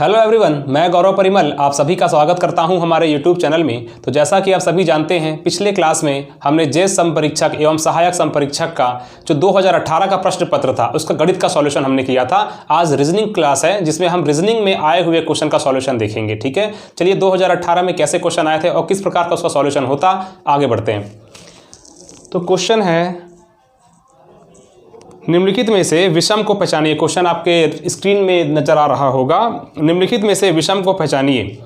Hello everyone, मैं गौरव परिमल आप सभी का स्वागत करता हूं हमारे यूट्यूब चैनल में। तो जैसा कि आप सभी जानते हैं, पिछले क्लास में हमने जेएस संपरीक्षक एवं सहायक संपरीक्षक का जो 2018 का प्रश्न पत्र था उसका गणित का सॉल्यूशन हमने किया था। आज रीजनिंग क्लास है जिसमें हम रीजनिंग में आए हुए क्वेश्चन का सॉल्यूशन देखेंगे। ठीक है, चलिए 2018 में कैसे क्वेश्चन आए थे और किस प्रकार का उसका सॉल्यूशन होता, आगे बढ़ते हैं। तो क्वेश्चन है, निम्नलिखित में से विषम को पहचानिए। क्वेश्चन आपके स्क्रीन में नजर आ रहा होगा। निम्नलिखित में से विषम को पहचानिए।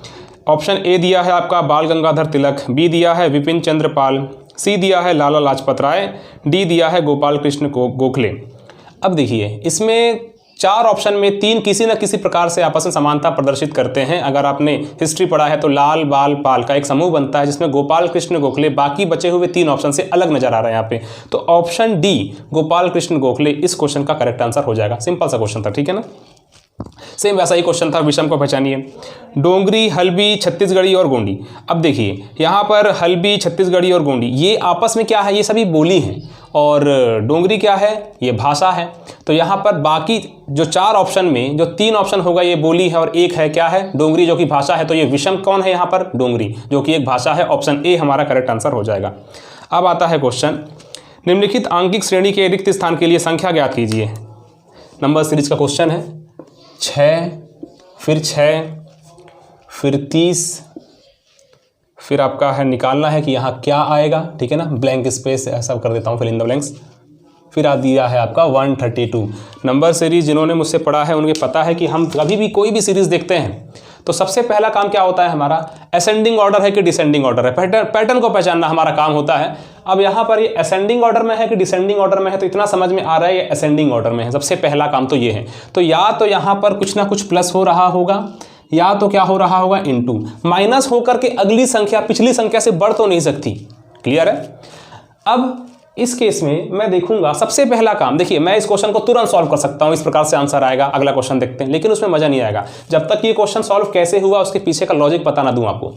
ऑप्शन ए दिया है आपका बाल गंगाधर तिलक, बी दिया है विपिन चंद्र पाल, सी दिया है लाला लाजपत राय, डी दिया है गोपाल कृष्ण गोखले। अब देखिए, इसमें चार ऑप्शन में तीन किसी न किसी प्रकार से आपस में समानता प्रदर्शित करते हैं। अगर आपने हिस्ट्री पढ़ा है तो लाल बाल पाल का एक समूह बनता है जिसमें गोपाल कृष्ण गोखले बाकी बचे हुए तीन ऑप्शन से अलग नजर आ रहे हैं यहाँ पे। तो ऑप्शन डी गोपाल कृष्ण गोखले इस क्वेश्चन का करेक्ट आंसर हो जाएगा। सिंपल सा क्वेश्चन था, ठीक है ना। सेम वैसा ही क्वेश्चन था, विषम को पहचानिए। डोंगरी, हल्बी, छत्तीसगढ़ी और गोंडी। अब देखिए यहाँ पर हल्बी, छत्तीसगढ़ी और गोंडी ये आपस में क्या है, ये सभी बोली हैं। और डोंगरी क्या है, ये भाषा है। तो यहाँ पर बाकी जो चार ऑप्शन में जो तीन ऑप्शन होगा ये बोली है और एक है क्या है, डोंगरी जो कि भाषा है। तो ये विषम कौन है यहाँ पर, डोंगरी जो कि एक भाषा है। ऑप्शन ए हमारा करेक्ट आंसर हो जाएगा। अब आता है क्वेश्चन, निम्नलिखित आंकिक श्रेणी के रिक्त स्थान के लिए संख्या ज्ञात कीजिए। नंबर सीरीज का क्वेश्चन है। 6, फिर 6, फिर 30, फिर आपका है निकालना है कि यहाँ क्या आएगा, ठीक है ना। ब्लैंक स्पेस ऐसा कर देता हूँ, फिल इन द ब्लैंक्स। फिर आ दिया है आपका 132। नंबर सीरीज जिन्होंने मुझसे पढ़ा है उनके पता है कि हम कभी भी कोई भी सीरीज देखते हैं तो सबसे पहला काम क्या होता है हमारा, असेंडिंग ऑर्डर है कि डिसेंडिंग ऑर्डर है, पैटर्न को पहचानना हमारा काम होता है। अब यहाँ पर ये असेंडिंग ऑर्डर में है कि डिसेंडिंग ऑर्डर में है, तो इतना समझ में आ रहा है ये असेंडिंग ऑर्डर में है। सबसे पहला काम तो ये है। तो या तो यहाँ पर कुछ ना कुछ प्लस हो रहा होगा या तो क्या हो रहा होगा इनटू, माइनस होकर के अगली संख्या पिछली संख्या से बढ़ तो नहीं सकती। क्लियर है। अब इस केस में मैं देखूंगा सबसे पहला काम, देखिए मैं इस क्वेश्चन को तुरंत सॉल्व कर सकता हूं, इस प्रकार से आंसर आएगा। अगला क्वेश्चन देखते हैं, लेकिन उसमें मजा नहीं आएगा जब तक ये क्वेश्चन सॉल्व कैसे हुआ उसके पीछे का लॉजिक पता ना दूं आपको।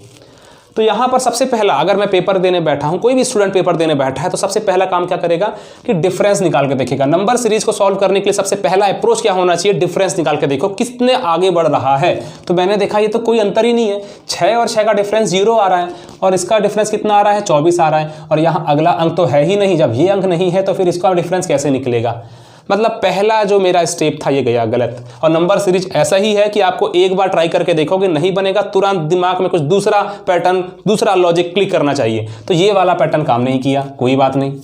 तो यहाँ पर सबसे पहला, अगर मैं पेपर देने बैठा हूं, कोई भी स्टूडेंट पेपर देने बैठा है तो सबसे पहला काम क्या करेगा कि डिफरेंस निकाल के देखेगा। नंबर सीरीज को सॉल्व करने के लिए सबसे पहला अप्रोच क्या होना चाहिए, डिफरेंस निकाल के देखो कितने आगे बढ़ रहा है। तो मैंने देखा ये तो कोई अंतर ही नहीं है, 6 और 6 का डिफरेंस 0 आ रहा है और इसका डिफरेंस कितना आ रहा है, 24 आ रहा है। और यहाँ अगला अंक तो है ही नहीं, जब ये अंक नहीं है तो फिर इसका डिफरेंस कैसे निकलेगा। मतलब पहला जो मेरा स्टेप था ये गया गलत। और नंबर सीरीज ऐसा ही है कि आपको एक बार ट्राई करके देखोगे, नहीं बनेगा तुरंत दिमाग में कुछ दूसरा पैटर्न, दूसरा लॉजिक क्लिक करना चाहिए। तो ये वाला पैटर्न काम नहीं किया, कोई बात नहीं,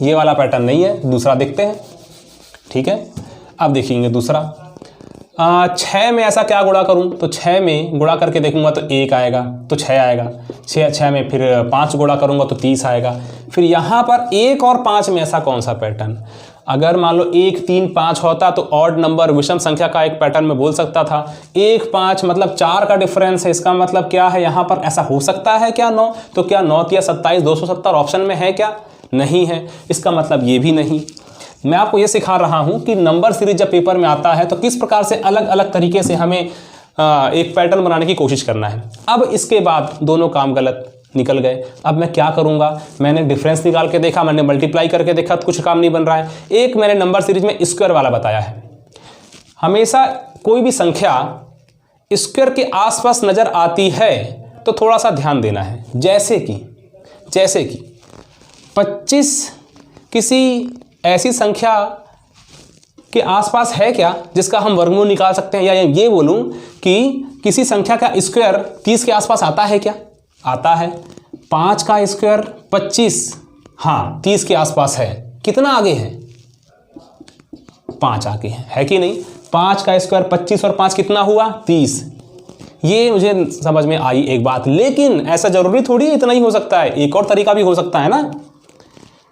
ये वाला पैटर्न नहीं है, दूसरा देखते हैं। ठीक है, अब देखेंगे दूसरा। 6 में ऐसा क्या गुणा करूं, तो 6 में गुणा करके देखूंगा तो 1 आएगा, तो 6 आएगा। 6 में फिर 5 गुणा करूंगा तो 30 आएगा। फिर यहाँ पर 1 और 5 में ऐसा कौन सा पैटर्न, अगर मान लो 1, 3, 5 होता तो ऑड नंबर विषम संख्या का एक पैटर्न में बोल सकता था। 1, 5 मतलब 4 का डिफरेंस है, इसका मतलब क्या है, यहाँ पर ऐसा हो सकता है क्या 9, तो क्या 9 या 27 270 ऑप्शन में है क्या, नहीं है। इसका मतलब ये भी नहीं। मैं आपको ये सिखा रहा हूं कि नंबर सीरीज जब पेपर में आता है तो किस प्रकार से अलग अलग तरीके से हमें एक पैटर्न बनाने की कोशिश करना है। अब इसके बाद दोनों काम गलत निकल गए। अब मैं क्या करूंगा, मैंने डिफरेंस निकाल के देखा, मैंने मल्टीप्लाई करके देखा तो कुछ काम नहीं बन रहा है। एक मैंने नंबर सीरीज में स्क्वायर वाला बताया है। हमेशा कोई भी संख्या स्क्वायर के आसपास नजर आती है तो थोड़ा सा ध्यान देना है। जैसे कि 25 किसी ऐसी संख्या के आसपास है क्या जिसका हम वर्गमूल निकाल सकते हैं, या ये बोलूं कि किसी संख्या का स्क्वायर 30 के आसपास आता है क्या, आता है। 5 का स्क्वायर 25, हाँ 30 के आसपास है। कितना आगे है, 5 आगे है कि नहीं। 5 का स्क्वायर 25 और 5 कितना हुआ, 30। ये मुझे समझ में आई एक बात, लेकिन ऐसा जरूरी थोड़ी इतना ही हो सकता है, एक और तरीका भी हो सकता है ना।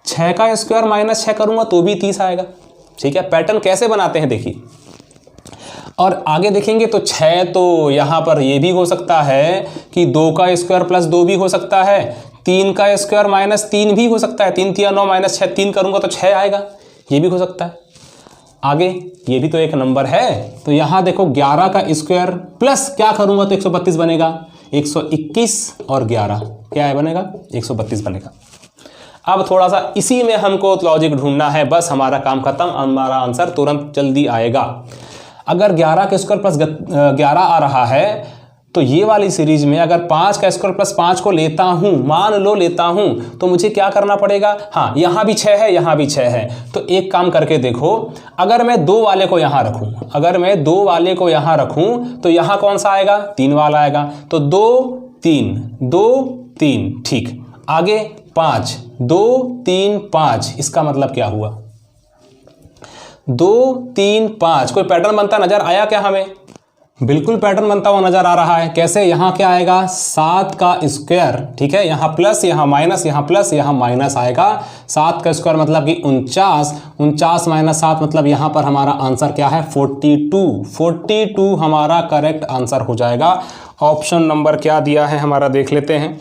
6 का स्क्वायर माइनस 6 करूंगा तो भी 30 आएगा। ठीक है, पैटर्न कैसे बनाते हैं देखिए। और आगे देखेंगे तो 6 तो यहाँ पर ये भी हो सकता है कि 2 का स्क्वायर प्लस 2 भी हो सकता है, 3 का स्क्वायर माइनस 3 भी हो सकता है। 3 3 9 माइनस 6, 3 करूंगा तो 6 आएगा, ये भी हो सकता है। आगे ये भी तो एक नंबर है, तो यहाँ देखो 11 का स्क्वायर प्लस क्या करूंगा तो 132 बनेगा। 121 और 11 क्या है बनेगा, 132 बनेगा। अब थोड़ा सा इसी में हमको लॉजिक ढूंढना है, बस हमारा काम खत्म, हमारा आंसर तुरंत जल्दी आएगा। अगर 11 का स्क्वायर प्लस 11 आ रहा है तो ये वाली सीरीज में अगर 5 का स्क्वायर प्लस 5 को लेता हूं, मान लो लेता हूं, तो मुझे क्या करना पड़ेगा, हाँ यहां भी 6 है, यहां भी 6 है, तो एक काम करके देखो, अगर मैं 2 वाले को यहां रखूं, अगर मैं 2 वाले को यहां रखूं तो यहां कौन सा आएगा, 3 वाला आएगा, तो 2 3 2 3, ठीक। आगे 5 2 3 5, इसका मतलब क्या हुआ, 2 3 5, कोई पैटर्न बनता नजर आया क्या हमें, बिल्कुल पैटर्न बनता हुआ नजर आ रहा है। कैसे, यहां क्या आएगा, 7 का स्क्वायर, ठीक है, यहां प्लस यहां माइनस, यहां प्लस यहां माइनस आएगा, 7 का स्क्वायर मतलब कि 49, 49 माइनस 7 मतलब यहां पर हमारा आंसर क्या है, 42, 42 हमारा करेक्ट आंसर हो जाएगा। ऑप्शन नंबर क्या दिया है हमारा देख लेते हैं,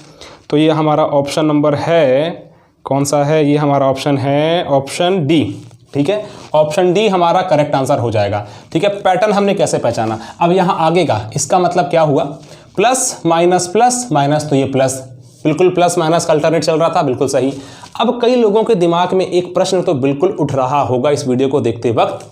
तो ये हमारा ऑप्शन नंबर है, कौन सा है, ये हमारा ऑप्शन है ऑप्शन डी, ठीक है, ऑप्शन डी हमारा करेक्ट आंसर हो जाएगा। ठीक है, पैटर्न हमने कैसे पहचाना, अब यहां आगे का इसका मतलब क्या हुआ, प्लस माइनस, तो ये प्लस, बिल्कुल प्लस माइनस का अल्टरनेट चल रहा था, बिल्कुल सही। अब कई लोगों के दिमाग में एक प्रश्न तो बिल्कुल उठ रहा होगा इस वीडियो को देखते वक्त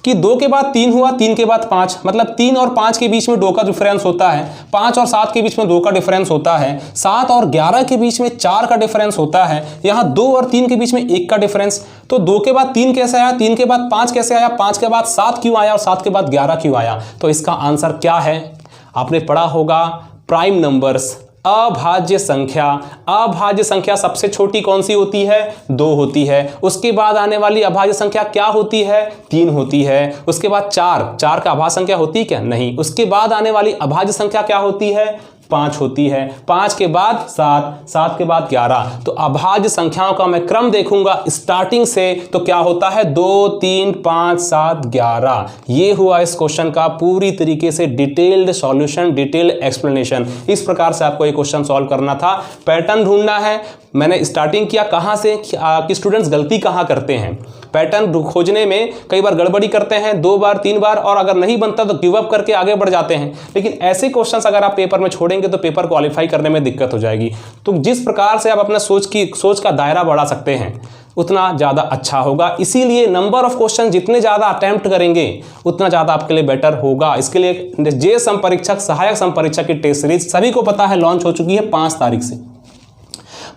कि 2 के बाद 3 हुआ, 3 के बाद 5, मतलब 3 और 5 के बीच में 2 का डिफरेंस होता है, 5 और 7 के बीच में 2 का डिफरेंस होता है, 7 और 11 के बीच में 4 का डिफरेंस होता है, यहाँ 2 और 3 के बीच में 1 का डिफरेंस। तो 2 के बाद 3 कैसे आया, 3 के बाद 5 कैसे आया, 5 के बाद 7 क्यों आया और 7 के बाद 11 क्यों आया, तो इसका आंसर क्या है, आपने पढ़ा होगा प्राइम नंबर्स, अभाज्य संख्या। अभाज्य संख्या सबसे छोटी कौन सी होती है, 2 होती है। उसके बाद आने वाली अभाज्य संख्या क्या होती है, 3 होती है। उसके बाद 4 का अभाज्य संख्या होती है क्या, नहीं। उसके बाद आने वाली अभाज्य संख्या क्या होती है, 5 होती है। 5 के बाद 7 के बाद 11। तो अभाज्य संख्याओं का मैं क्रम देखूंगा स्टार्टिंग से, तो क्या होता है 2 3 5 7 11। ये हुआ इस क्वेश्चन का पूरी तरीके से डिटेल्ड सॉल्यूशन, डिटेल्ड एक्सप्लेनेशन। इस प्रकार से आपको ये क्वेश्चन सॉल्व करना था। पैटर्न ढूंढना है, मैंने स्टार्टिंग किया कहाँ से कि स्टूडेंट्स गलती कहाँ करते हैं। पैटर्न खोजने में कई बार गड़बड़ी करते हैं, 2 बार 3 बार, और अगर नहीं बनता तो गिव अप करके आगे बढ़ जाते हैं। लेकिन ऐसे क्वेश्चंस अगर आप पेपर में छोड़ेंगे तो पेपर क्वालिफाई करने में दिक्कत हो जाएगी। तो जिस प्रकार से आप अपना सोच का दायरा बढ़ा सकते हैं उतना ज़्यादा अच्छा होगा। इसीलिए नंबर ऑफ क्वेश्चन जितने ज़्यादा अटेम्प्ट करेंगे उतना ज़्यादा आपके लिए बेटर होगा। इसके लिए जे सम परीक्षक, सहायक सम परीक्षक की टेस्ट सीरीज सभी को पता है लॉन्च हो चुकी है 5 तारीख से।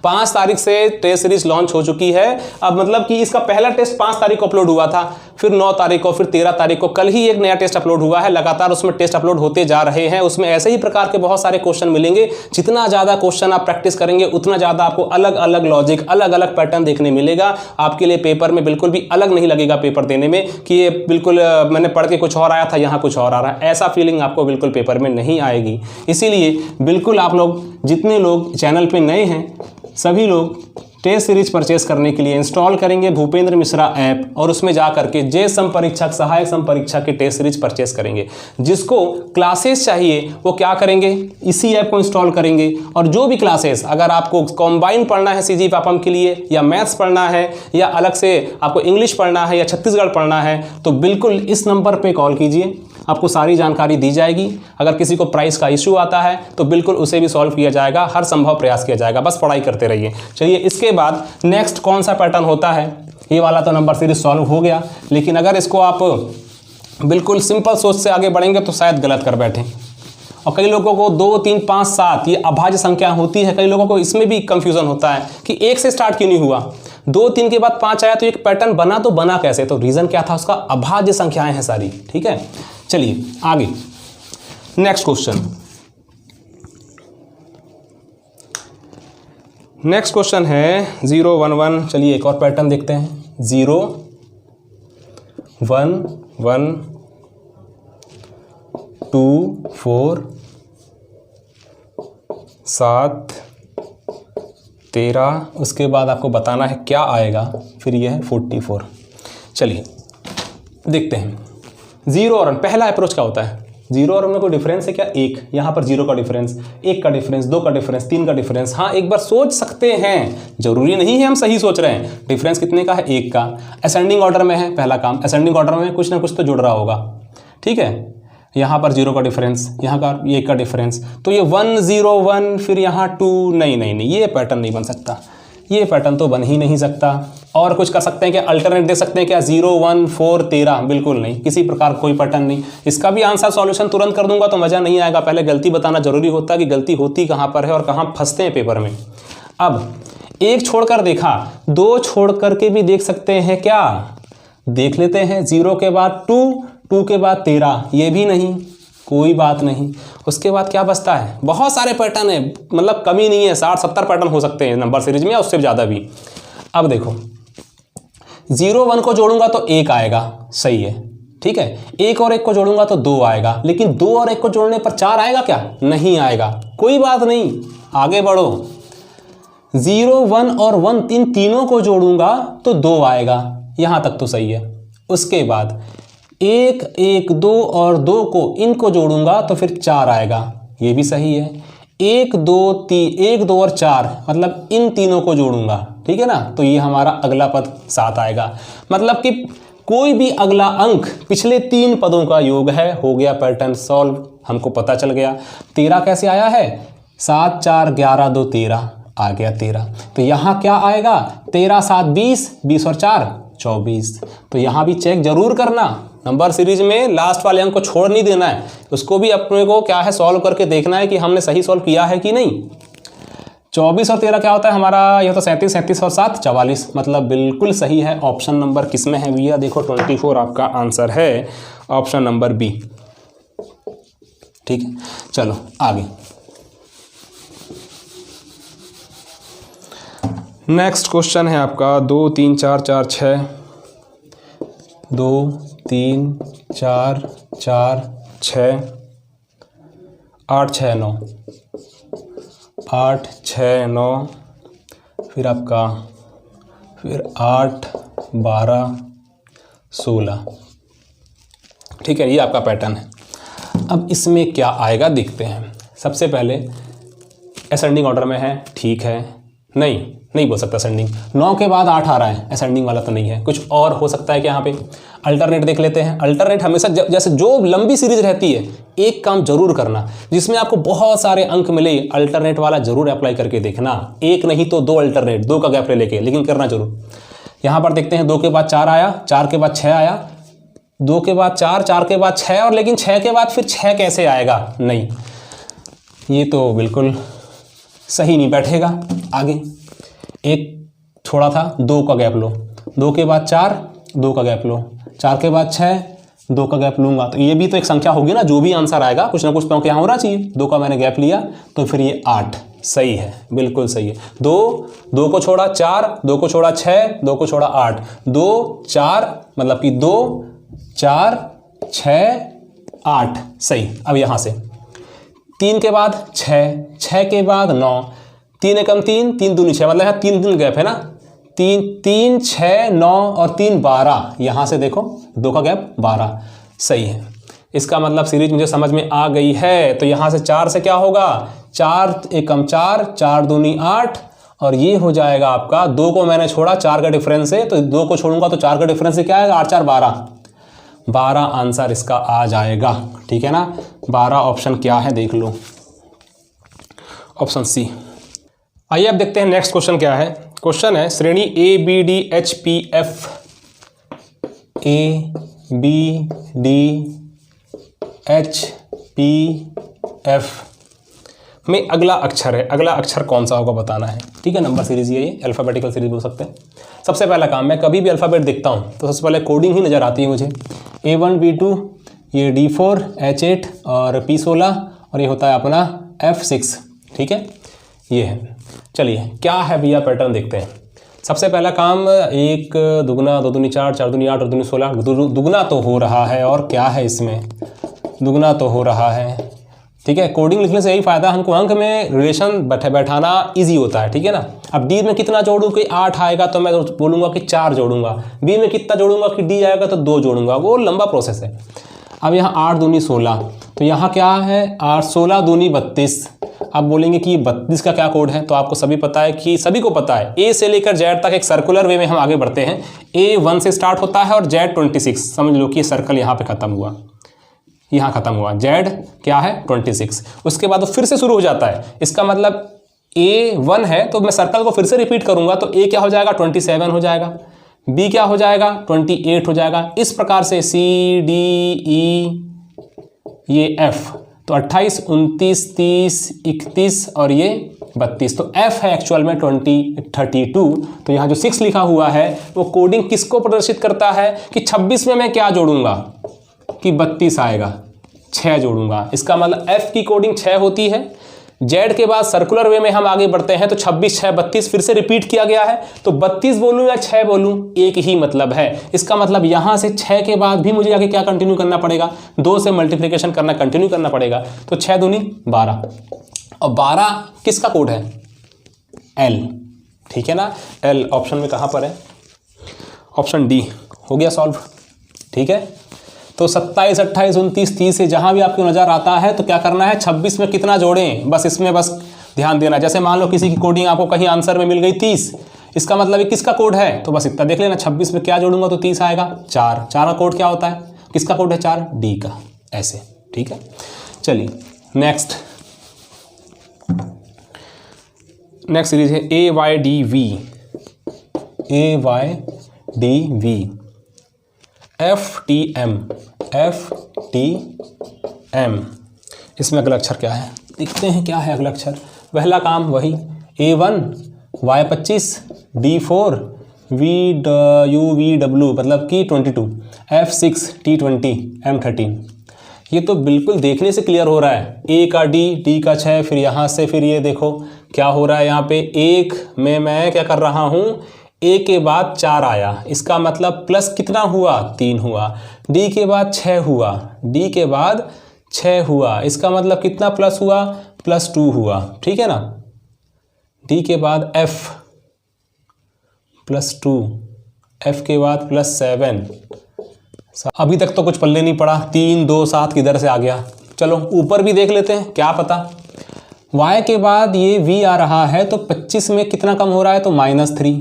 5 तारीख से टेस्ट सीरीज लॉन्च हो चुकी है। अब मतलब कि इसका पहला टेस्ट 5 तारीख को अपलोड हुआ था, फिर 9 तारीख को, फिर 13 तारीख को, कल ही एक नया टेस्ट अपलोड हुआ है। लगातार उसमें टेस्ट अपलोड होते जा रहे हैं। उसमें ऐसे ही प्रकार के बहुत सारे क्वेश्चन मिलेंगे। जितना ज़्यादा क्वेश्चन आप प्रैक्टिस करेंगे उतना ज़्यादा आपको अलग अलग लॉजिक, अलग अलग पैटर्न देखने मिलेगा। आपके लिए पेपर में बिल्कुल भी अलग नहीं लगेगा पेपर देने में कि ये बिल्कुल मैंने पढ़ के कुछ और आया था, यहाँ कुछ और आ रहा है। ऐसा फीलिंग आपको बिल्कुल पेपर में नहीं आएगी। इसीलिए बिल्कुल आप लोग, जितने लोग चैनल पर नए हैं, सभी लोग टेस्ट सीरीज परचेस करने के लिए इंस्टॉल करेंगे भूपेंद्र मिश्रा ऐप, और उसमें जा करके जे सम परीक्षक, सहायक सम परीक्षक की टेस्ट सीरीज परचेस करेंगे। जिसको क्लासेस चाहिए वो क्या करेंगे, इसी ऐप को इंस्टॉल करेंगे। और जो भी क्लासेस, अगर आपको कॉम्बाइन पढ़ना है सीजी पापम के लिए, या मैथ्स पढ़ना है, या अलग से आपको इंग्लिश पढ़ना है, या छत्तीसगढ़ पढ़ना है, तो बिल्कुल इस नंबर पर कॉल कीजिए, आपको सारी जानकारी दी जाएगी। अगर किसी को प्राइस का इशू आता है तो बिल्कुल उसे भी सॉल्व किया जाएगा, हर संभव प्रयास किया जाएगा। बस पढ़ाई करते रहिए। चलिए, इसके बाद नेक्स्ट कौन सा पैटर्न होता है, ये वाला तो नंबर सीरीज सॉल्व हो गया। लेकिन अगर इसको आप बिल्कुल सिंपल सोच से आगे बढ़ेंगे तो शायद गलत कर बैठें। और कई लोगों को 2 3 5 7 ये अभाज्य संख्या होती है, कई लोगों को इसमें भी कंफ्यूजन होता है कि 1 से स्टार्ट क्यों नहीं हुआ, 2 3 के बाद 5 आया तो एक पैटर्न बना, तो बना कैसे, तो रीजन क्या था उसका, अभाज्य संख्याएं हैं सारी। ठीक है, चलिए आगे नेक्स्ट क्वेश्चन। नेक्स्ट क्वेश्चन है 0 1 1। चलिए एक और पैटर्न देखते हैं, 0 1 1 2 4 7 13। उसके बाद आपको बताना है क्या आएगा, फिर यह है 44। चलिए देखते हैं 0 और 1। पहला अप्रोच क्या होता है, 0 और 1 में कोई डिफरेंस है क्या, 1। यहाँ पर 0 का डिफरेंस, 1 का डिफरेंस, 2 का डिफरेंस, 3 का डिफरेंस। हाँ, एक बार सोच सकते हैं, जरूरी नहीं है हम सही सोच रहे हैं। डिफरेंस कितने का है, 1 का। असेंडिंग ऑर्डर में है, पहला काम असेंडिंग ऑर्डर में कुछ ना कुछ तो जुड़ रहा होगा। ठीक है, यहाँ पर 0 का डिफरेंस, यहाँ का 1 का डिफरेंस, तो ये 1 0 1, फिर यहाँ 2। नहीं, ये पैटर्न नहीं बन सकता। ये पैटर्न तो बन ही नहीं सकता। और कुछ कर सकते हैं क्या, अल्टरनेट दे सकते हैं क्या, 0 1 4 13, बिल्कुल नहीं, किसी प्रकार कोई पैटर्न नहीं। इसका भी आंसर सॉल्यूशन तुरंत कर दूंगा तो मज़ा नहीं आएगा, पहले गलती बताना जरूरी होता है कि गलती होती कहाँ पर है और कहाँ फंसते हैं पेपर में। अब एक छोड़कर देखा, दो छोड़ करके भी देख सकते हैं क्या, देख लेते हैं। 0 के बाद 2, 2 के बाद 13, ये भी नहीं, कोई बात नहीं। उसके बाद क्या बचता है, बहुत सारे पैटर्न है, मतलब कमी नहीं है, 60-70 पैटर्न हो सकते हैं नंबर सीरीज में या उससे ज़्यादा भी। अब देखो 0 1 को जोड़ूंगा तो 1 आएगा, सही है, ठीक है। 1 और 1 को जोड़ूंगा तो 2 आएगा, लेकिन 2 और 1 को जोड़ने पर 4 आएगा क्या, नहीं आएगा, कोई बात नहीं, आगे बढ़ो। 0 1 और 1 इन तीनों को जोड़ूंगा तो 2 आएगा, यहाँ तक तो सही है। उसके बाद 1 1 2 और 2 को इनको जोड़ूंगा तो फिर 4 आएगा, ये भी सही है। 1 2 3, 1 2 और 4 मतलब इन तीनों को जोड़ूंगा, ठीक है ना, तो ये हमारा अगला पद 7 आएगा। मतलब कि कोई भी अगला अंक पिछले 3 पदों का योग है, हो गया पैटर्न सॉल्व, हमको पता चल गया। 13 कैसे आया है, 7 4 11 2 13, आ गया 13। तो यहाँ क्या आएगा, 13 7 20, 20 और 4 24। तो यहाँ भी चेक जरूर करना, नंबर सीरीज में लास्ट वाले अंक को छोड़ नहीं देना है, उसको भी अपने को क्या है सॉल्व करके देखना है कि हमने सही सॉल्व किया है कि नहीं। 24 और 13 क्या होता है हमारा, यह तो 37, 37 और 7 44, मतलब बिल्कुल सही है। ऑप्शन नंबर किस में है भैया, देखो 24 आपका आंसर है, ऑप्शन नंबर बी, ठीक है। चलो आगे, नेक्स्ट क्वेश्चन है आपका 2 3 4 4 6, 2 3 4 4 6 8 6 9, 8 6 9, फिर आपका 8 12 16, ठीक है, ये आपका पैटर्न है। अब इसमें क्या आएगा देखते हैं। सबसे पहले असेंडिंग ऑर्डर में है, ठीक है, नहीं बोल सकता असेंडिंग। 9 के बाद 8 आ रहा है, असेंडिंग वाला तो नहीं है, कुछ और हो सकता है कि यहाँ पे अल्टरनेट देख लेते हैं। अल्टरनेट हमेशा जैसे जो लंबी सीरीज रहती है, एक काम जरूर करना जिसमें आपको बहुत सारे अंक मिले, अल्टरनेट वाला जरूर अप्लाई करके देखना, एक नहीं तो 2 अल्टरनेट, 2 का गैप ले लेके, लेकिन करना जरूर। यहाँ पर देखते हैं 2 के बाद 4 आया, 4 के बाद 6 आया, 2 के बाद 4, 4 के बाद 6, और लेकिन 6 के बाद फिर 6 कैसे आएगा, नहीं, ये तो बिल्कुल सही नहीं बैठेगा। आगे एक छोड़ा था, 2 का गैप लो, 2 के बाद 4, 2 का गैप लो, 4 के बाद 6, 2 का गैप लूंगा, तो ये भी तो एक संख्या होगी ना, जो भी आंसर आएगा कुछ ना कुछ तो यहाँ होना चाहिए। 2 का मैंने गैप लिया तो फिर ये 8, सही है, बिल्कुल सही है। 2 को छोड़ा 4, 2 को छोड़ा 6, 2 को छोड़ा 8, 2 4 मतलब कि 2 4 6 8, सही। अब यहाँ से 3 के बाद 6, 6 के बाद 9, 3 एकम 3, 3 दूनी 6, मतलब यहाँ 3 दिन गैप है ना, 3 3 6 9 और 3 12, यहाँ से देखो 2 का गैप 12, सही है। इसका मतलब सीरीज मुझे समझ में आ गई है। तो यहाँ से 4 से क्या होगा, 4 एकम 4, 4 दूनी 8, और ये हो जाएगा आपका, 2 को मैंने छोड़ा, 4 का डिफरेंस है, तो 2 को छोड़ूंगा तो 4 का डिफरेंस से क्या आएगा, 8 4 12, 12 आंसर इसका आ जाएगा, ठीक है ना। 12 ऑप्शन क्या है देख लो, ऑप्शन सी। आइए अब देखते हैं नेक्स्ट क्वेश्चन क्या है। क्वेश्चन है श्रेणी A B D H P F, A B D H P F में अगला अक्षर है, अगला अक्षर कौन सा होगा बताना है, ठीक है। नंबर सीरीज ये अल्फ़ाबेटिकल सीरीज बोल सकते हैं। सबसे पहला काम, मैं कभी भी अल्फ़ाबेट देखता हूँ तो सबसे पहले कोडिंग ही नज़र आती है मुझे, A1 B2, ये D4 H8 और P16, और ये होता है अपना F6, ठीक है, ये है। चलिए क्या है भैया पैटर्न देखते हैं। सबसे पहला काम, 1 दुगना 2 दूनी 4, 4 दूनी 8 और दूनी 16, दुगना तो हो रहा है, और क्या है इसमें, दुगना तो हो रहा है, ठीक है। कोडिंग लिखने से यही फ़ायदा, हमको अंक में रिलेशन बैठाना ईजी होता है, ठीक है ना। अब डी में कितना जोड़ूँ कि 8 आएगा तो मैं बोलूँगा कि 4 जोड़ूंगा, बी में कितना जोड़ूंगा कि डी आएगा तो 2 जोड़ूंगा, वो लंबा प्रोसेस है। अब यहाँ 8 दूनी 16, तो यहाँ क्या है 8 16 दूनी 32। आप बोलेंगे कि 32 का क्या कोड है, तो आपको सभी पता है कि सभी को पता है, ए से लेकर जेड तक एक सर्कुलर वे में हम आगे बढ़ते हैं। ए 1 से स्टार्ट होता है और जेड 26, समझ लो कि सर्कल यहाँ पे खत्म हुआ, यहाँ खत्म हुआ, जेड क्या है 26, उसके बाद वो फिर से शुरू हो जाता है। इसका मतलब A1 है तो मैं सर्कल को फिर से रिपीट करूंगा तो A क्या हो जाएगा 27 हो जाएगा, B क्या हो जाएगा 28 हो जाएगा। इस प्रकार से C D E ये F, तो 28 29 30 31 और ये 32, तो F है एक्चुअल में 32। तो यहाँ जो 6 लिखा हुआ है वो कोडिंग किसको प्रदर्शित करता है कि 26 में मैं क्या जोड़ूंगा कि 32 आएगा, 6 जोड़ूंगा। इसका मतलब F की कोडिंग 6 होती है। Z के बाद सर्कुलर वे में हम आगे बढ़ते हैं तो 26 6 32 फिर से रिपीट किया गया है, तो 32 बोलूं या 6 बोलूं एक ही मतलब है। इसका मतलब यहां से 6 के बाद भी मुझे आगे क्या कंटिन्यू करना पड़ेगा, 2 से मल्टीप्लिकेशन करना कंटिन्यू करना पड़ेगा। तो 6 दूनी 12, और 12 किसका कोड है L, ठीक है ना। L ऑप्शन में कहां पर है, ऑप्शन डी। हो गया सॉल्व, ठीक है। तो 27 28 29 30 से जहां भी आपको नजर आता है तो क्या करना है, 26 में कितना जोड़ें, बस इसमें बस ध्यान देना। जैसे मान लो किसी की कोडिंग आपको कहीं आंसर में मिल गई 30, इसका मतलब ये किसका कोड है, तो बस इतना देख लेना, 26 में क्या जोड़ूंगा तो 30 आएगा। 4 का कोड क्या होता है, किसका कोड है 4 डी का, ऐसे, ठीक है। चलिए नेक्स्ट सीरीज है AYDV, FTM, इसमें अगला अक्षर क्या है, देखते हैं क्या है अगला अक्षर। पहला काम वही A1 Y25 D4 VW मतलब कि 22 F6 T20 M13। ये तो बिल्कुल देखने से क्लियर हो रहा है, A का D का 6, फिर यहाँ से फिर ये देखो क्या हो रहा है, यहाँ पे 1 में मैं क्या कर रहा हूँ, A के बाद 4 आया, इसका मतलब प्लस कितना हुआ 3 हुआ, D के बाद 6 हुआ, D के बाद 6 हुआ, इसका मतलब कितना प्लस हुआ +2 हुआ, ठीक है ना। D के बाद F +2, F के बाद +7, अभी तक तो कुछ पल्ले नहीं पड़ा, 3 2 7 किधर से आ गया। चलो ऊपर भी देख लेते हैं क्या पता। Y के बाद ये V आ रहा है तो 25 में कितना कम हो रहा है तो -3,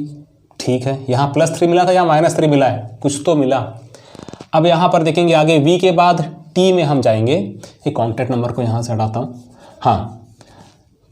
ठीक है। यहाँ +3 मिला था, यहाँ -3 मिला है, कुछ तो मिला। अब यहाँ पर देखेंगे आगे V के बाद T में हम जाएंगे, ये कॉन्टैक्ट नंबर को यहाँ से हटाता हूँ, हाँ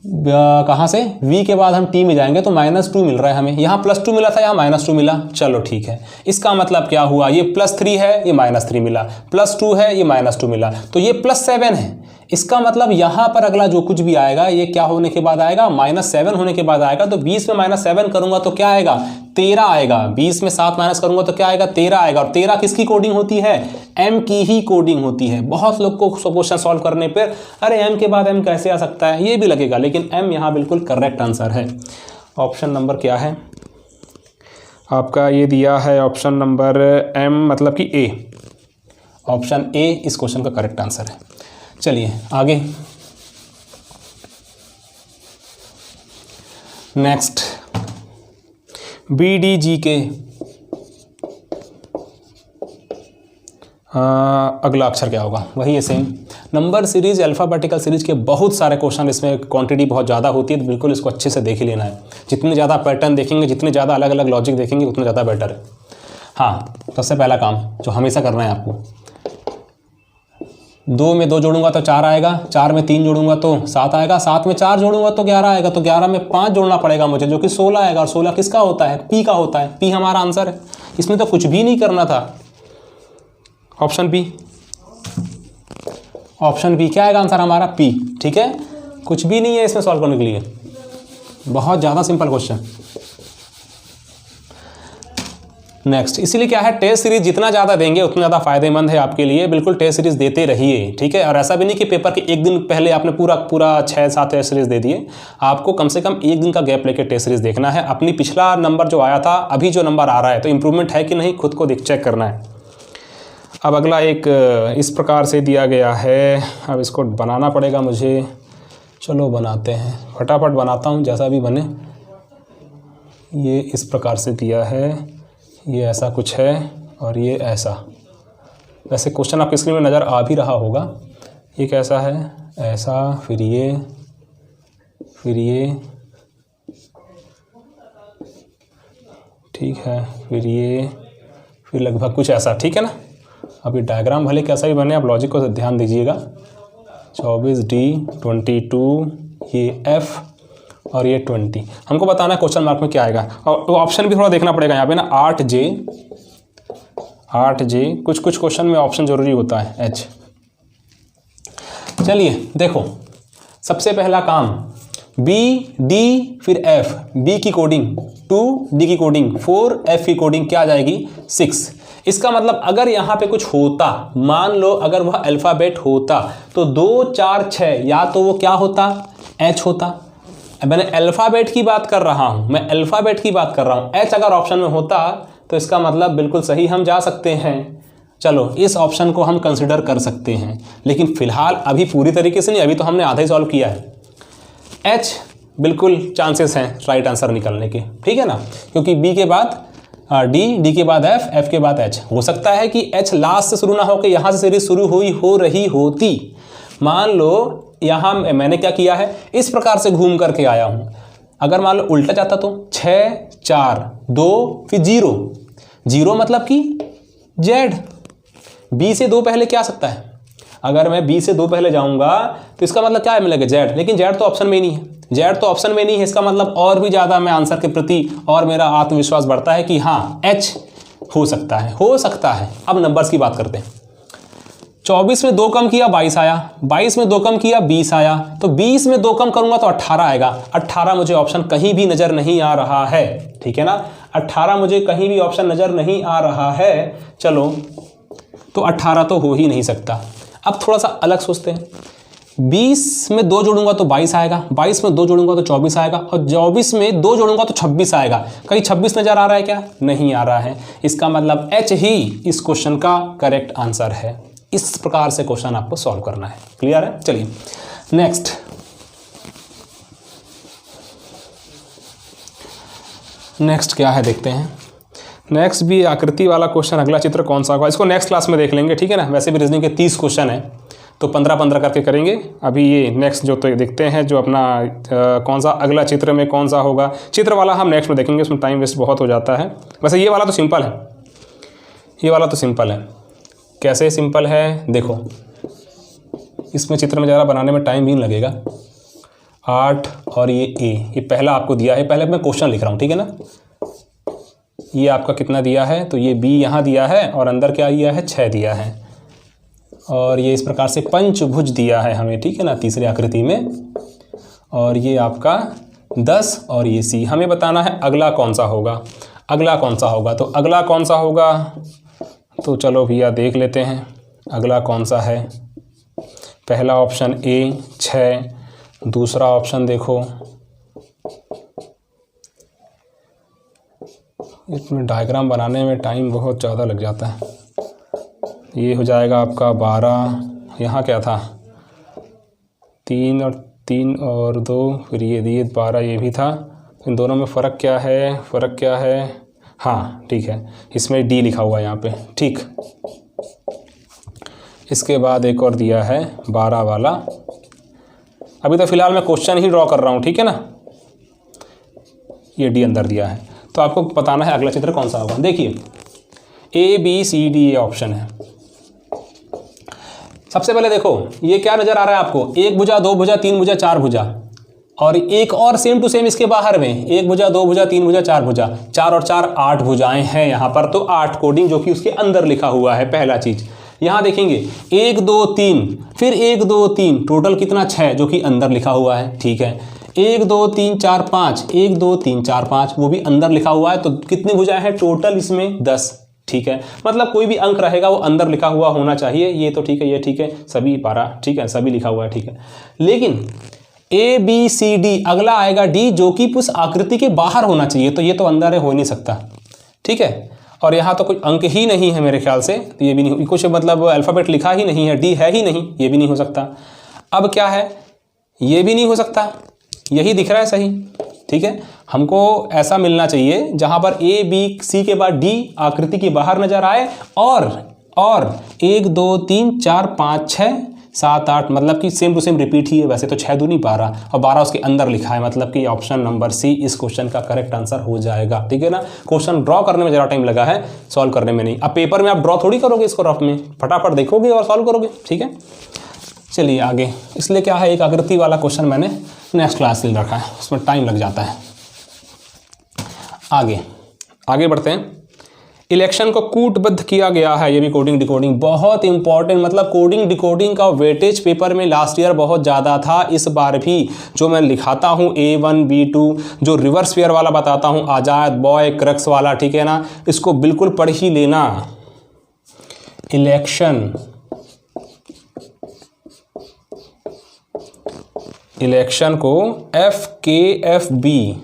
कहाँ से, V के बाद हम T में जाएंगे तो -2 मिल रहा है हमें, यहाँ +2 मिला था, यहाँ -2 मिला, चलो ठीक है। इसका मतलब क्या हुआ, ये +3 है, ये -3 मिला, +2 है, ये -2 मिला, तो ये +7 है। इसका मतलब यहाँ पर अगला जो कुछ भी आएगा ये क्या होने के बाद आएगा, -7 होने के बाद आएगा। तो 20 में -7 करूँगा तो क्या आएगा 13 आएगा, 20 में 7 माइनस करूँगा तो क्या आएगा 13 आएगा। और 13 किसकी कोडिंग होती है, M की ही कोडिंग होती है। बहुत लोग को क्वेश्चन सॉल्व करने पर अरे M के बाद M कैसे आ सकता है, ये भी लगेगा, लेकिन M यहाँ बिल्कुल करेक्ट आंसर है। ऑप्शन नंबर क्या है आपका, ये दिया है ऑप्शन नंबर M मतलब कि A, ऑप्शन A इस क्वेश्चन का करेक्ट आंसर है। चलिए आगे नेक्स्ट BDGK, अगला अक्षर क्या होगा, वही है same. Number series alphabetical series के बहुत सारे क्वेश्चन, इसमें क्वांटिटी बहुत ज़्यादा होती है, तो बिल्कुल इसको अच्छे से देख ही लेना है। जितने ज़्यादा पैटर्न देखेंगे, जितने ज़्यादा अलग अलग लॉजिक देखेंगे उतना ज़्यादा बेटर है। हाँ, सबसे पहला काम जो हमेशा करना है आपको, 2 में 2 जोड़ूंगा तो 4 आएगा, 4 में 3 जोड़ूंगा तो 7 आएगा, 7 में 4 जोड़ूंगा तो 11 आएगा, तो 11 में 5 जोड़ना पड़ेगा मुझे, जो कि 16 आएगा। और 16 किसका होता है, P का होता है, P हमारा आंसर है। इसमें तो कुछ भी नहीं करना था। ऑप्शन बी, ऑप्शन बी क्या आएगा आंसर हमारा, P, ठीक है। कुछ भी नहीं है इसमें सॉल्व करने के लिए, बहुत ज़्यादा सिंपल क्वेश्चन। नेक्स्ट, इसीलिए क्या है, टेस्ट सीरीज जितना ज़्यादा देंगे उतना ज़्यादा फायदेमंद है आपके लिए। बिल्कुल टेस्ट सीरीज देते रहिए, ठीक है। और ऐसा भी नहीं कि पेपर के एक दिन पहले आपने पूरा 6-7 टेस्ट सीरीज दे दिए। आपको कम से कम एक दिन का गैप लेकर टेस्ट सीरीज देखना है। अपनी पिछला नंबर जो आया था, अभी जो नंबर आ रहा है, तो इम्प्रूवमेंट है कि नहीं, खुद को चेक करना है। अब अगला एक इस प्रकार से दिया गया है, अब इसको बनाना पड़ेगा मुझे। चलो बनाते हैं, फटाफट बनाता हूँ जैसा भी बने। ये इस प्रकार से दिया है, ये ऐसा कुछ है और ये ऐसा। वैसे क्वेश्चन आपकी स्क्रीन में नज़र आ भी रहा होगा। ये कैसा है, ऐसा, फिर ये, ठीक है, फिर ये, फिर लगभग कुछ ऐसा, ठीक है ना। अभी डायग्राम भले कैसा भी बने, आप लॉजिक को ध्यान दीजिएगा। 24D 22, ये F और ये 20। हमको बताना है क्वेश्चन मार्क में क्या आएगा, और ऑप्शन भी थोड़ा देखना पड़ेगा यहाँ पे ना। 8J, कुछ क्वेश्चन में ऑप्शन जरूरी होता है H। चलिए देखो, सबसे पहला काम B, D फिर F, B की कोडिंग 2, D की कोडिंग 4, F की कोडिंग क्या आ जाएगी 6। इसका मतलब अगर यहाँ पे कुछ होता, मान लो अगर वह अल्फ़ाबेट होता तो 2, 4, 6 या तो वो क्या होता H होता। मैंने अल्फ़ाबेट की बात कर रहा हूँ, मैं अल्फ़ाबेट की बात कर रहा हूँ। H अगर ऑप्शन में होता तो इसका मतलब बिल्कुल सही हम जा सकते हैं। चलो इस ऑप्शन को हम कंसिडर कर सकते हैं, लेकिन फिलहाल अभी पूरी तरीके से नहीं, अभी तो हमने आधा ही सॉल्व किया है। H बिल्कुल चांसेस हैं राइट आंसर निकलने के, ठीक है ना, क्योंकि B के बाद D के बाद F के बाद H। हो सकता है कि H लास्ट से शुरू ना होकर यहाँ से सीरीज शुरू हो रही होती। मान लो यहाँ मैंने क्या किया है, इस प्रकार से घूम करके आया हूँ। अगर मान लो उल्टा जाता तो 6, 4, 2 फिर 0 मतलब कि Z। B से 2 पहले क्या आ सकता है, अगर मैं B से 2 पहले जाऊंगा तो इसका मतलब क्या है मिलेगा Z, लेकिन Z तो ऑप्शन में ही नहीं है। Z तो ऑप्शन में नहीं है, इसका मतलब और भी ज़्यादा मैं आंसर के प्रति और मेरा आत्मविश्वास बढ़ता है कि हाँ H हो सकता है। अब नंबर्स की बात करते हैं। 24 में 2 कम किया 22 आया, 22 में 2 कम किया 20 आया, तो 20 में 2 कम करूंगा तो 18 आएगा। 18 मुझे ऑप्शन कहीं भी नज़र नहीं आ रहा है, ठीक है ना। 18 मुझे कहीं भी ऑप्शन नज़र नहीं आ रहा है। चलो तो 18 तो हो ही नहीं सकता। अब थोड़ा सा अलग सोचते हैं। 20 में 2 जोड़ूंगा तो 22 आएगा, 22 में 2 जोड़ूंगा तो 24 आएगा, और 24 में 2 जोड़ूंगा तो 26 आएगा। कहीं 26 नज़र आ रहा है क्या, नहीं आ रहा है। इसका मतलब H ही इस क्वेश्चन का करेक्ट आंसर है। इस प्रकार से क्वेश्चन आपको सॉल्व करना है। क्लियर है। चलिए नेक्स्ट क्या है देखते हैं। नेक्स्ट भी आकृति वाला क्वेश्चन, अगला चित्र कौन सा होगा इसको नेक्स्ट क्लास में देख लेंगे, ठीक है ना। वैसे भी रीजनिंग के 30 क्वेश्चन है तो 15-15 करके करेंगे। अभी ये नेक्स्ट जो तो देखते हैं जो अपना कौन सा अगला चित्र में कौन सा होगा, चित्र वाला हम नेक्स्ट में देखेंगे, उसमें टाइम वेस्ट बहुत हो जाता है। वैसे ये वाला तो सिंपल है, कैसे सिंपल है देखो, इसमें चित्र में ज़रा बनाने में टाइम भी नहीं लगेगा। 8 और ये पहला आपको दिया है, पहले मैं क्वेश्चन लिख रहा हूँ, ठीक है ना। ये आपका कितना दिया है, तो ये B यहाँ दिया है और अंदर क्या दिया है 6 दिया है, और ये इस प्रकार से पंचभुज दिया है हमें, ठीक है ना, तीसरी आकृति में। और ये आपका 10 और ये C। हमें बताना है अगला कौन सा होगा, तो अगला कौन सा होगा, तो चलो भैया देख लेते हैं अगला कौन सा है। पहला ऑप्शन A 6, दूसरा ऑप्शन देखो, इसमें डायग्राम बनाने में टाइम बहुत ज़्यादा लग जाता है। ये हो जाएगा आपका 12, यहाँ क्या था 3 और 2, फिर ये 12 ये भी था। इन दोनों में फ़र्क क्या है, हाँ ठीक है, इसमें D लिखा हुआ है यहाँ पे, ठीक। इसके बाद एक और दिया है 12 वाला। अभी तो फ़िलहाल मैं क्वेश्चन ही ड्रॉ कर रहा हूँ, ठीक है ना। ये D अंदर दिया है, तो आपको बताना है अगला चित्र कौन सा होगा। देखिए ABCD ये ऑप्शन है। सबसे पहले देखो ये क्या नज़र आ रहा है आपको, 1 भुजा 2 भुजा 3 भुजा 4 भुजा, और एक और सेम टू सेम इसके बाहर में 1 भुजा 2 भुजा 3 भुजा 4 भुजा, 4 और 4 8 भुजाएं हैं यहाँ पर। तो 8 कोडिंग जो कि उसके अंदर लिखा हुआ है। पहला चीज़ यहाँ देखेंगे 1 2 3 फिर 1 2 3, टोटल कितना 6 जो कि अंदर लिखा हुआ है, ठीक है। 1 2 3 4 5, 1 2 3 4 5 वो भी अंदर लिखा हुआ है। तो कितनी भुजाएं हैं टोटल इसमें 10, ठीक है। मतलब कोई भी अंक रहेगा वो अंदर लिखा हुआ होना चाहिए। ये तो ठीक है, ये ठीक है, सभी 12 ठीक है, सभी लिखा हुआ है, ठीक है। लेकिन ABCD अगला आएगा D जो कि उस आकृति के बाहर होना चाहिए, तो ये तो अंदर है, हो नहीं सकता, ठीक है। और यहाँ तो कोई अंक ही नहीं है मेरे ख्याल से, तो ये भी नहीं, कुछ मतलब अल्फ़ाबेट लिखा ही नहीं है, D है ही नहीं, ये भी नहीं हो सकता। अब क्या है, ये भी नहीं हो सकता, यही दिख रहा है सही, ठीक है। हमको ऐसा मिलना चाहिए जहाँ पर ABC के बाद D आकृति के बाहर नज़र आए, और 1 2 3 4 5 6 7 8 मतलब कि सेम टू सेम रिपीट ही है। वैसे तो 6 दूनी 12 और 12 उसके अंदर लिखा है, मतलब कि ऑप्शन नंबर C इस क्वेश्चन का करेक्ट आंसर हो जाएगा, ठीक है ना। क्वेश्चन ड्रॉ करने में ज़रा टाइम लगा है, सॉल्व करने में नहीं। अब पेपर में आप ड्रॉ थोड़ी करोगे इसको, रफ में फटाफट देखोगे और सॉल्व करोगे, ठीक है। चलिए आगे, इसलिए क्या है एक आकृति वाला क्वेश्चन मैंने नेक्स्ट क्लास ले रखा है, उसमें टाइम लग जाता है। आगे बढ़ते हैं। इलेक्शन को कूटबद्ध किया गया है, ये भी कोडिंग डिकोडिंग बहुत इंपॉर्टेंट, मतलब कोडिंग डिकोडिंग का वेटेज पेपर में लास्ट ईयर बहुत ज़्यादा था, इस बार भी जो मैं लिखाता हूँ A1 B2 जो रिवर्स पेयर वाला बताता हूँ, आज़ाद बॉय क्रक्स वाला, ठीक है ना, इसको बिल्कुल पढ़ ही लेना। इलेक्शन को FKFB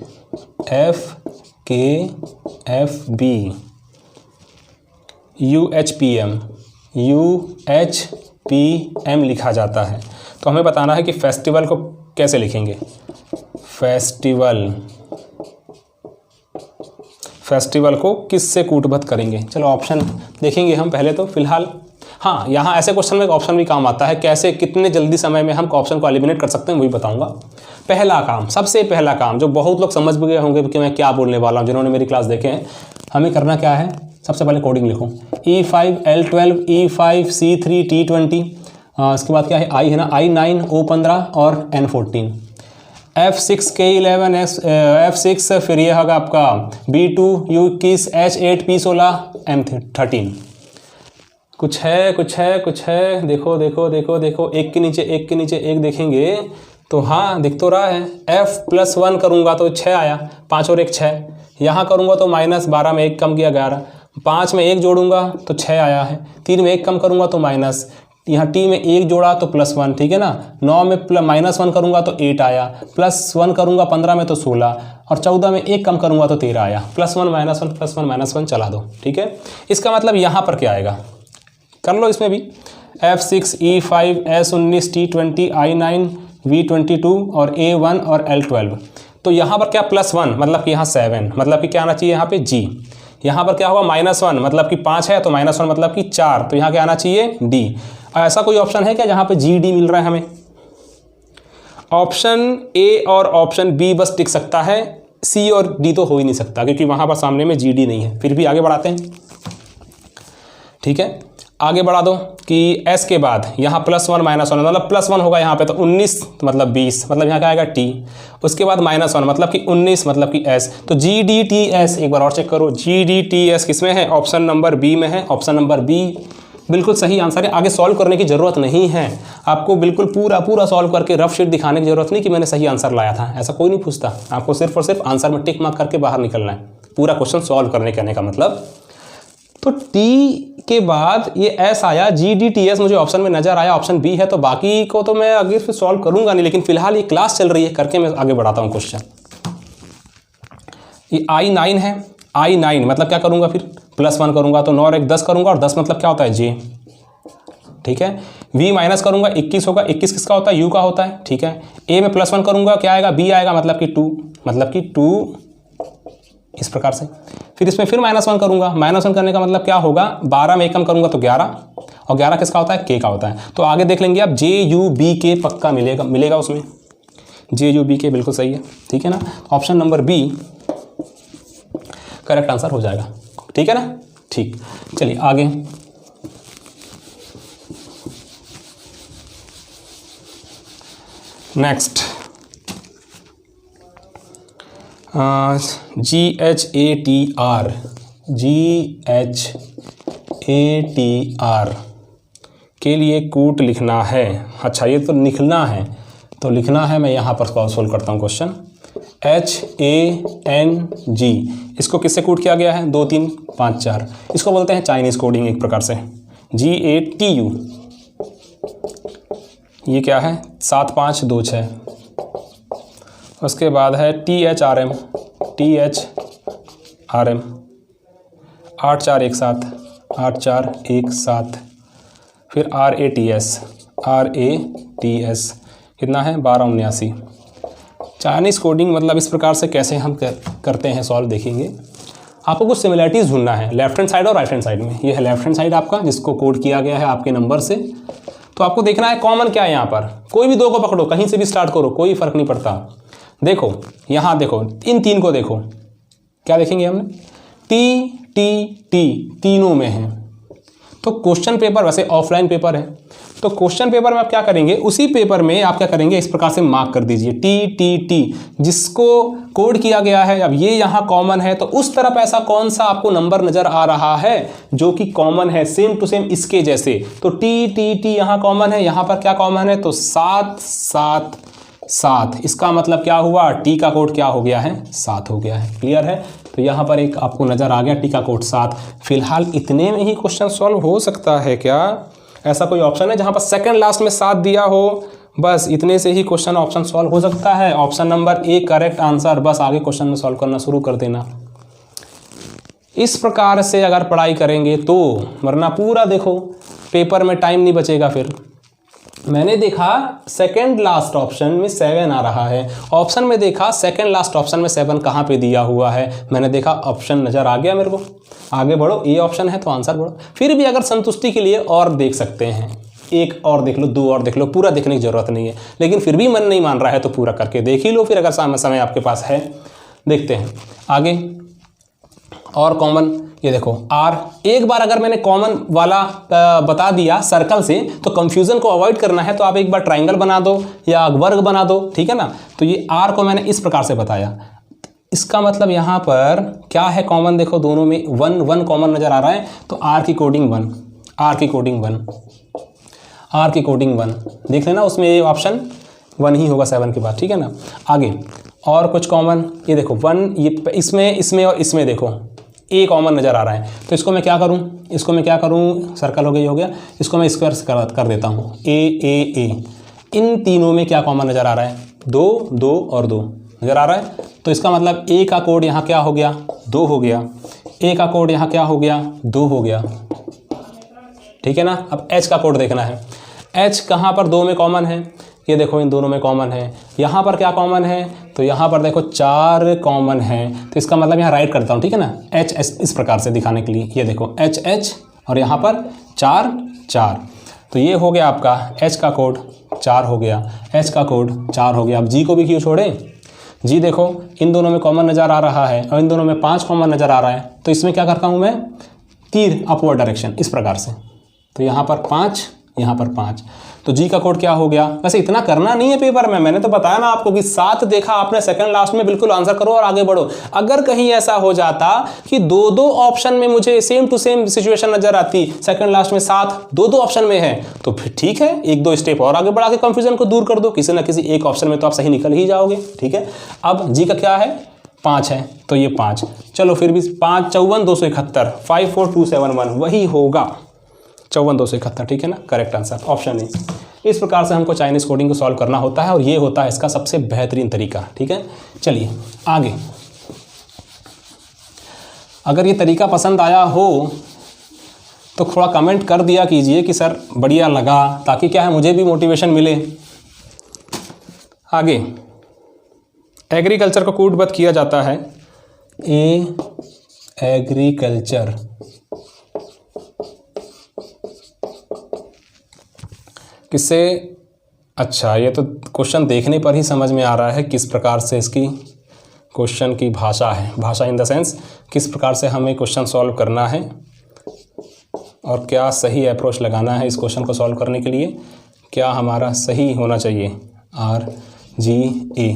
UHPM लिखा जाता है। तो हमें बताना है कि फेस्टिवल को कैसे लिखेंगे। फेस्टिवल को किससे कूटबद्ध करेंगे। चलो ऑप्शन देखेंगे हम पहले तो फिलहाल। हाँ, यहाँ ऐसे क्वेश्चन में एक ऑप्शन भी काम आता है, कैसे कितने जल्दी समय में हम ऑप्शन को एलिमिनेट कर सकते हैं वही बताऊंगा। पहला काम, सबसे पहला काम जो बहुत लोग समझ भी गए होंगे कि मैं क्या बोलने वाला हूँ, जिन्होंने मेरी क्लास देखे हैं, हमें करना क्या है, सबसे पहले कोडिंग लिखो E5 L12 E5 C3 T20, इसके बाद क्या है I है ना, I9 O15 और N14, F6 K11 F6, फिर ये होगा आपका B2 U21 H8 P16 M13। कुछ है, देखो एक के नीचे एक देखेंगे तो हाँ दिख तो रहा है। F+1 करूँगा तो 6 आया, 5 और 1 6, यहाँ करूँगा तो -12 में 1 कम किया 11, 5 में 1 जोड़ूंगा तो 6 आया है, 3 में 1 कम करूँगा तो माइनस, यहाँ T में 1 जोड़ा तो +1, ठीक है ना, 9 में -1 करूँगा तो 8 आया, +1 करूँगा 15 में तो 16, और 14 में 1 कम करूँगा तो 13 आया, +1 चला दो, ठीक है। इसका मतलब यहाँ पर क्या आएगा, कर लो इसमें भी, F6 E5 S19 T20 I9 V22 और A1 और L12। तो यहाँ पर क्या +1 मतलब कि यहाँ 7, मतलब कि क्या आना चाहिए यहाँ पे G। यहाँ पर क्या होगा -1 मतलब कि 5 है तो -1 मतलब कि 4, तो यहाँ क्या आना चाहिए D। ऐसा कोई ऑप्शन है क्या जहाँ पे G D मिल रहा है हमें? ऑप्शन A और ऑप्शन B बस टिक सकता है, C और D तो हो ही नहीं सकता, क्योंकि वहाँ पर सामने में G D नहीं है। फिर भी आगे बढ़ाते हैं, ठीक है, आगे बढ़ा दो कि S के बाद यहाँ +1 -1 मतलब +1 होगा यहाँ पे तो 19 मतलब 20, मतलब यहाँ क्या आएगा T, उसके बाद -1 मतलब कि 19 मतलब कि S, तो GDTS एक बार और चेक करो, GDTS किसमें है, ऑप्शन नंबर B में है, ऑप्शन नंबर B बिल्कुल सही आंसर है। आगे सॉल्व करने की ज़रूरत नहीं है आपको, बिल्कुल पूरा सॉल्व करके रफ शीट दिखाने की ज़रूरत नहीं कि मैंने सही आंसर लाया था, ऐसा कोई नहीं पूछता, आपको सिर्फ और सिर्फ आंसर में टिक मार्क करके बाहर निकलना है, पूरा क्वेश्चन सॉल्व करने कहने का मतलब। तो T के बाद ये S आया, GDTS मुझे ऑप्शन में नज़र आया, ऑप्शन B है, तो बाकी को तो मैं आगे फिर सॉल्व करूंगा नहीं, लेकिन फिलहाल ये क्लास चल रही है करके मैं आगे बढ़ाता हूँ क्वेश्चन। ये I9 है, I9 मतलब क्या करूंगा फिर +1 करूंगा तो 9 और 1 10 करूंगा, और 10 मतलब क्या होता है J, ठीक है। V माइनस करूंगा 21 होगा, 21 किसका होता है U का होता है, ठीक है। A में +1 करूंगा क्या आएगा B आएगा, मतलब कि 2, मतलब कि 2 इस प्रकार से। फिर इसमें फिर -1 करूंगा, -1 करने का मतलब क्या होगा, 12 में 1 कम करूंगा तो 11, और 11 किसका होता है K का होता है। तो आगे देख लेंगे आप JUBK पक्का मिलेगा उसमें, JUBK बिल्कुल सही है, ठीक है ना। Option number B correct answer हो जाएगा, ठीक है ना, ठीक। चलिए आगे, नेक्स्ट GHATR के लिए कूट लिखना है। अच्छा ये तो लिखना है, तो लिखना है, मैं यहाँ पर सोल्व करता हूँ क्वेश्चन। HANG इसको किससे कूट किया गया है, 2 3 5 4, इसको बोलते हैं चाइनीज़ कोडिंग एक प्रकार से। GATU ये क्या है, 7 5 2 6, उसके बाद है THRM 8 4 1 7, 8 4 1 7, फिर RATS कितना है 12 79। चाइनीज़ कोडिंग मतलब इस प्रकार से कैसे हम करते हैं सॉल्व देखेंगे। आपको कुछ सिमिलरिटीज़ ढूंढना है लेफ्ट हैंड साइड और राइट हैंड साइड में। ये है लेफ्ट हैंड साइड आपका जिसको कोड किया गया है आपके नंबर से, तो आपको देखना है कॉमन क्या है यहाँ पर। कोई भी 2 को पकड़ो, कहीं से भी स्टार्ट करो, कोई फ़र्क नहीं पड़ता। देखो यहाँ देखो, इन 3 को देखो, क्या देखेंगे हमने, T T T तीनों में है, तो क्वेश्चन पेपर वैसे ऑफलाइन पेपर है, तो क्वेश्चन पेपर में आप क्या करेंगे, उसी पेपर में आप क्या करेंगे, इस प्रकार से मार्क कर दीजिए TTT, जिसको कोड किया गया है। अब ये यहाँ कॉमन है, तो उस तरफ ऐसा कौन सा आपको नंबर नज़र आ रहा है जो कि कॉमन है, सेम टू सेम इसके जैसे। तो TTT यहाँ कॉमन है, यहाँ पर क्या कॉमन है, तो 7 7 7। इसका मतलब क्या हुआ, टी का कोड क्या हो गया है, 7 हो गया है। क्लियर है। तो यहाँ पर एक आपको नज़र आ गया टी का कोड 7। फिलहाल इतने में ही क्वेश्चन सॉल्व हो सकता है क्या? ऐसा कोई ऑप्शन है जहाँ पर सेकंड लास्ट में 7 दिया हो? बस इतने से ही क्वेश्चन ऑप्शन सॉल्व हो सकता है। Option number A correct answer. बस आगे क्वेश्चन में सॉल्व करना शुरू कर देना। इस प्रकार से अगर पढ़ाई करेंगे तो, वरना पूरा देखो पेपर में टाइम नहीं बचेगा। फिर मैंने देखा सेकंड लास्ट ऑप्शन में 7 आ रहा है, ऑप्शन में देखा सेकंड लास्ट ऑप्शन में 7 कहाँ पे दिया हुआ है, मैंने देखा ऑप्शन नज़र आ गया मेरे को, आगे बढ़ो, ए ऑप्शन है तो आंसर बढ़ो। फिर भी अगर संतुष्टि के लिए और देख सकते हैं, एक और देख लो, 2 और देख लो, पूरा देखने की ज़रूरत नहीं है। लेकिन फिर भी मन नहीं मान रहा है तो पूरा करके देख ही लो, फिर अगर समय आपके पास है। देखते हैं आगे। और कॉमन ये देखो R, एक बार अगर मैंने कॉमन वाला बता दिया सर्कल से, तो कंफ्यूजन को अवॉइड करना है तो आप एक बार ट्राइंगल बना दो या वर्ग बना दो, ठीक है ना। तो ये R को मैंने इस प्रकार से बताया, इसका मतलब यहाँ पर क्या है कॉमन, देखो दोनों में 1 1 कॉमन नज़र आ रहा है, तो R की कोडिंग 1, R की कोडिंग 1, R की कोडिंग 1, देख लेना उसमें ये ऑप्शन 1 ही होगा 7 के बाद, ठीक है ना। आगे और कुछ कॉमन, ये देखो 1, ये इसमें और इसमें देखो ए कॉमन नज़र आ रहा है, तो इसको मैं क्या करूं, इसको मैं क्या करूं, सर्कल हो गया, इसको मैं स्क्वायर कर देता हूं, ए। इन तीनों में क्या कॉमन नज़र आ रहा है, 2 2 और 2 नज़र आ रहा है। तो इसका मतलब ए का कोड यहाँ क्या हो गया, 2 हो गया, ए का कोड यहाँ क्या हो गया, 2 हो गया, ठीक है ना। अब एच का कोड देखना है, एच कहाँ पर 2 में कॉमन है, ये देखो इन दोनों में कॉमन है। यहाँ पर क्या कॉमन है, तो यहाँ पर देखो 4 कॉमन है, तो इसका मतलब यहाँ राइट करता हूँ, ठीक है ना, एच इस प्रकार से दिखाने के लिए, ये देखो एच और यहाँ पर 4 4, तो ये हो गया आपका एच का कोड 4 हो गया, एच का कोड 4 हो गया। अब जी को भी क्यों छोड़े, जी देखो इन दोनों में कॉमन नज़र आ रहा है और इन दोनों में 5 कॉमन नज़र आ रहा है, तो इसमें क्या करता हूँ मैं, तीर अपवर्ड डायरेक्शन इस प्रकार से, तो यहाँ पर 5, यहाँ पर 5, तो जी का कोड क्या हो गया। वैसे इतना करना नहीं है पेपर में, मैंने तो बताया ना आपको कि 7 देखा आपने सेकंड लास्ट में, बिल्कुल आंसर करो और आगे बढ़ो। अगर कहीं ऐसा हो जाता कि 2 ऑप्शन में मुझे सेम टू सेम सिचुएशन नजर आती, सेकंड लास्ट में 7 2 ऑप्शन में है, तो फिर ठीक है, 1-2 स्टेप और आगे बढ़ा के कंफ्यूजन को दूर कर दो, किसी ना किसी एक ऑप्शन में तो आप सही निकल ही जाओगे, ठीक है। अब जी का क्या है, 5 है, तो ये 5, चलो फिर भी 5 54 271, 54271 वही होगा, 54 271, ठीक है ना, करेक्ट आंसर ऑप्शन ए। इस प्रकार से हमको चाइनीज कोडिंग को सॉल्व करना होता है और ये होता है इसका सबसे बेहतरीन तरीका, ठीक है। चलिए आगे, अगर ये तरीका पसंद आया हो तो थोड़ा कमेंट कर दिया कीजिए कि सर बढ़िया लगा, ताकि क्या है मुझे भी मोटिवेशन मिले। आगे एग्रीकल्चर को कूटबद्ध किया जाता है, एग्रीकल्चर किससे, अच्छा ये तो क्वेश्चन देखने पर ही समझ में आ रहा है किस प्रकार से इसकी क्वेश्चन की भाषा है, भाषा इन द सेंस किस प्रकार से हमें क्वेश्चन सॉल्व करना है और क्या सही अप्रोच लगाना है इस क्वेश्चन को सॉल्व करने के लिए, क्या हमारा सही होना चाहिए, RGA।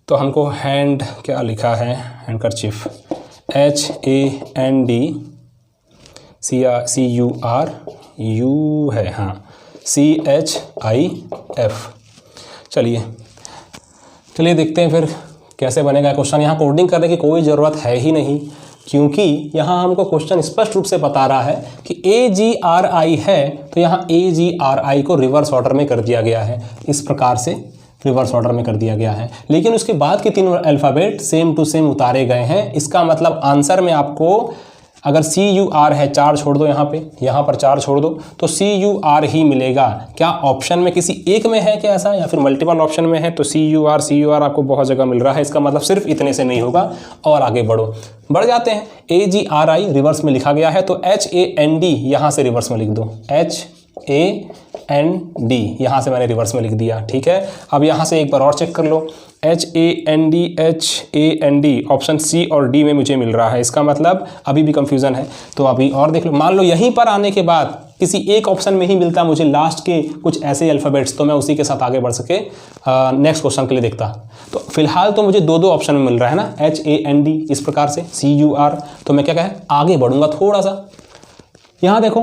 तो हमको हैंड क्या लिखा है, हैंडकरचीफ, HAND CUR है, हाँ CHIF। चलिए देखते हैं फिर कैसे बनेगा क्वेश्चन। यहाँ कोडिंग करने की कोई ज़रूरत है ही नहीं, क्योंकि यहाँ हमको क्वेश्चन स्पष्ट रूप से बता रहा है कि AGRI है, तो यहाँ AGRI को रिवर्स ऑर्डर में कर दिया गया है, इस प्रकार से रिवर्स ऑर्डर में कर दिया गया है। लेकिन उसके बाद के 3 अल्फ़ाबेट सेम टू सेम उतारे गए हैं। इसका मतलब आंसर में आपको अगर CUR है, 4 छोड़ दो, यहाँ पर 4 छोड़ दो, तो CUR ही मिलेगा। क्या ऑप्शन में किसी एक में है क्या ऐसा, या फिर मल्टीपल ऑप्शन में है, तो CUR आपको बहुत जगह मिल रहा है। इसका मतलब सिर्फ इतने से नहीं होगा, और आगे बढ़ जाते हैं। AGRI रिवर्स में लिखा गया है, तो HAND यहाँ से रिवर्स में लिख दो, HAND, यहाँ से मैंने रिवर्स में लिख दिया, ठीक है। अब यहाँ से एक बार और चेक कर लो, HAND ऑप्शन सी और डी में मुझे मिल रहा है, इसका मतलब अभी भी कंफ्यूजन है। तो अभी और देख लो, मान लो यहीं पर आने के बाद किसी एक ऑप्शन में ही मिलता मुझे लास्ट के कुछ ऐसे अल्फ़ाबेट्स, तो मैं उसी के साथ आगे बढ़ सके नेक्स्ट क्वेश्चन के लिए देखता। तो फिलहाल तो मुझे दो ऑप्शन में मिल रहा है ना, HAND इस प्रकार से, CUR, तो मैं क्या कहें आगे बढ़ूंगा थोड़ा सा। यहाँ देखो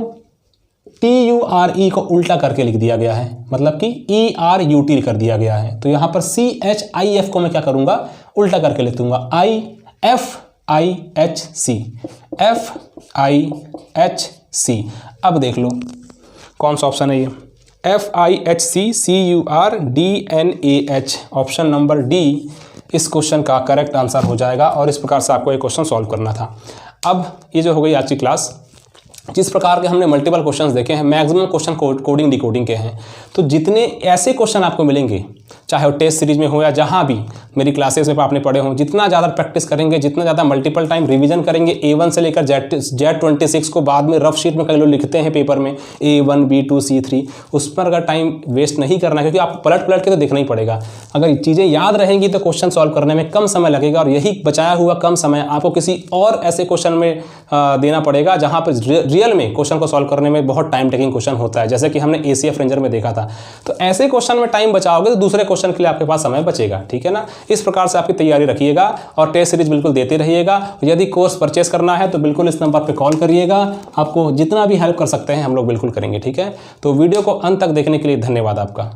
TURE को उल्टा करके लिख दिया गया है, मतलब कि ERUT कर दिया गया है। तो यहाँ पर CHIF को मैं क्या करूँगा, उल्टा करके लिख दूंगा FIHC। अब देख लो कौन सा ऑप्शन है ये, FIHCCURDNAH, ऑप्शन नंबर डी इस क्वेश्चन का करेक्ट आंसर हो जाएगा। और इस प्रकार से आपको एक क्वेश्चन सॉल्व करना था। अब ये जो हो गई आज की क्लास, जिस प्रकार के हमने मल्टीपल क्वेश्चंस देखे हैं, मैक्सिमम क्वेश्चन कोडिंग डिकोडिंग के हैं। तो जितने ऐसे क्वेश्चन आपको मिलेंगे, चाहे वो टेस्ट सीरीज में हो या जहाँ भी मेरी क्लासेस में आपने पढ़े हों, जितना ज़्यादा प्रैक्टिस करेंगे, जितना ज़्यादा मल्टीपल टाइम रिवीजन करेंगे, A1 से लेकर Z26 को बाद में रफ शीट में कई लोग लिखते हैं पेपर में A1 B2 C3, उस पर अगर टाइम वेस्ट नहीं करना, क्योंकि आपको पलट के तो देखना ही पड़ेगा। अगर चीज़ें याद रहेंगी तो क्वेश्चन सॉल्व करने में कम समय लगेगा, और यही बचाया हुआ कम समय आपको किसी और ऐसे क्वेश्चन में देना पड़ेगा जहाँ पर रियल में क्वेश्चन को सॉल्व करने में बहुत टाइम टेकिंग क्वेश्चन होता है, जैसे कि हमने ACF रेंजर में देखा था। तो ऐसे क्वेश्चन में टाइम बचाओगे तो दूसरे क्वेश्चन के लिए आपके पास समय बचेगा, ठीक है ना। इस प्रकार से आपकी तैयारी रखिएगा और टेस्ट सीरीज बिल्कुल देते रहिएगा। यदि कोर्स परचेस करना है तो बिल्कुल इस नंबर पे कॉल करिएगा, आपको जितना भी हेल्प कर सकते हैं हम लोग बिल्कुल करेंगे, ठीक है। तो वीडियो को अंत तक देखने के लिए धन्यवाद आपका।